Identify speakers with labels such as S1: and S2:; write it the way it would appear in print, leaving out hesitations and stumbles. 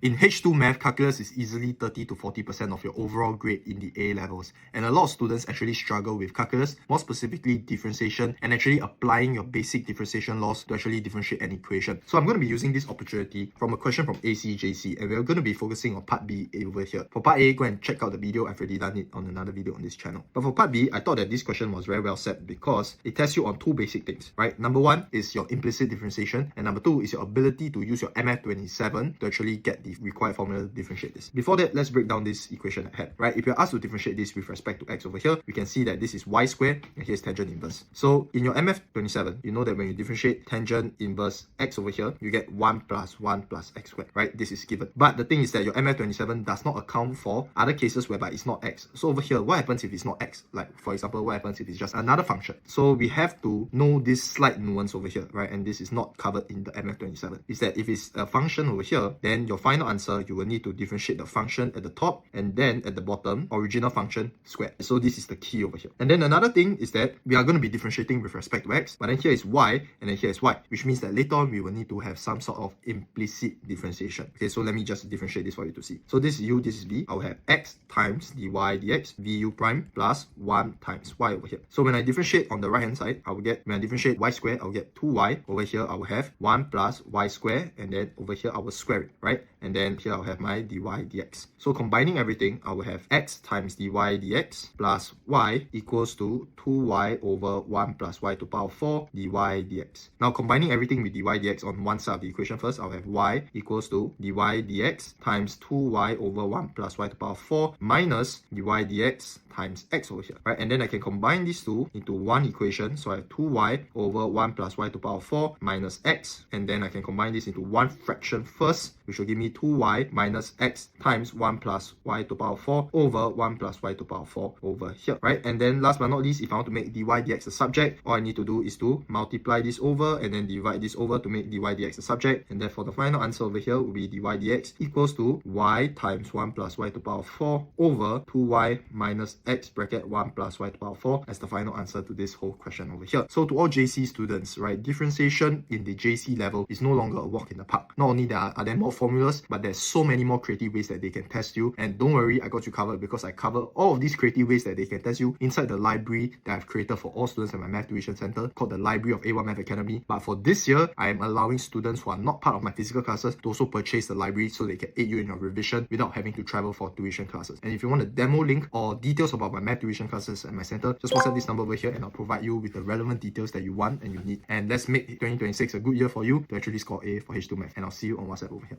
S1: In H2 Math, calculus is easily 30 to 40% of your overall grade in the A levels. And a lot of students actually struggle with calculus, more specifically differentiation, and actually applying your basic differentiation laws to actually differentiate an equation. So I'm going to be using this opportunity from a question from ACJC, and we're going to be focusing on part B over here. For part A, go and check out the video. I've already done it on another video on this channel. But for part B, I thought that this question was very well set because it tests you on two basic things, right? Number one is your implicit differentiation, and number two is your ability to use your MF27 to actually get the required formula to differentiate this. Before that, let's break down this equation at hand, right? If you're asked to differentiate this with respect to x over here, we can see that this is y squared and here's tangent inverse. So in your MF27, you know that when you differentiate tangent inverse x over here, you get 1 plus 1 plus x squared, right? This is given. But the thing is that your MF27 does not account for other cases whereby it's not x. So over here, what happens if it's not x? Like, for example, what happens if it's just another function? So we have to know this slight nuance over here, right? And this is not covered in the MF27. Is that if it's a function over here, then your final answer, you will need to differentiate the function at the top and then at the bottom, original function squared. So this is the key over here. And then another thing is that we are going to be differentiating with respect to x, but then here is y and then here is y, which means that later on we will need to have some sort of implicit differentiation. Okay, so let me just differentiate this for you to see. So this is u, this is v. I will have x times dy dx vu prime plus 1 times y over here. So when I differentiate on the right hand side, I will get, when I differentiate y squared, I will get 2y. Over here, I will have 1 plus y squared, and then over here, I will square it, right? And then here I'll have my dy dx. So combining everything, I will have x times dy dx plus y equals to 2y over 1 plus y to the power 4 dy dx. Now combining everything with dy dx on one side of the equation first, I'll have y equals to dy dx times 2y over 1 plus y to the power 4 minus dy dx times x over here, right? And then I can combine these two into one equation. So I have 2y over 1 plus y to the power 4 minus x. And then I can combine this into one fraction first, which will give me 2y minus x times 1 plus y to the power 4 over 1 plus y to the power 4 over here, right? And then last but not least, if I want to make dy dx a subject, all I need to do is to multiply this over and then divide this over to make dy dx a subject. And therefore the final answer over here will be dy dx equals to y times 1 plus y to the power 4 over 2y minus x bracket 1 plus y to the power 4 as the final answer to this whole question over here. So to all JC students, right, differentiation in the JC level is no longer a walk in the park. Not only are there more formulas, but there's so many more creative ways that they can test you. And don't worry, I got you covered because I cover all of these creative ways that they can test you inside the library that I've created for all students at my Math Tuition Center called the Library of A1 Math Academy. But for this year, I am allowing students who are not part of my physical classes to also purchase the library so they can aid you in your revision without having to travel for tuition classes. And if you want a demo link or details about my Math Tuition classes at my center, just WhatsApp this number over here and I'll provide you with the relevant details that you want and you need. And let's make 2026 a good year for you to actually score A for H2 Math. And I'll see you on WhatsApp over here.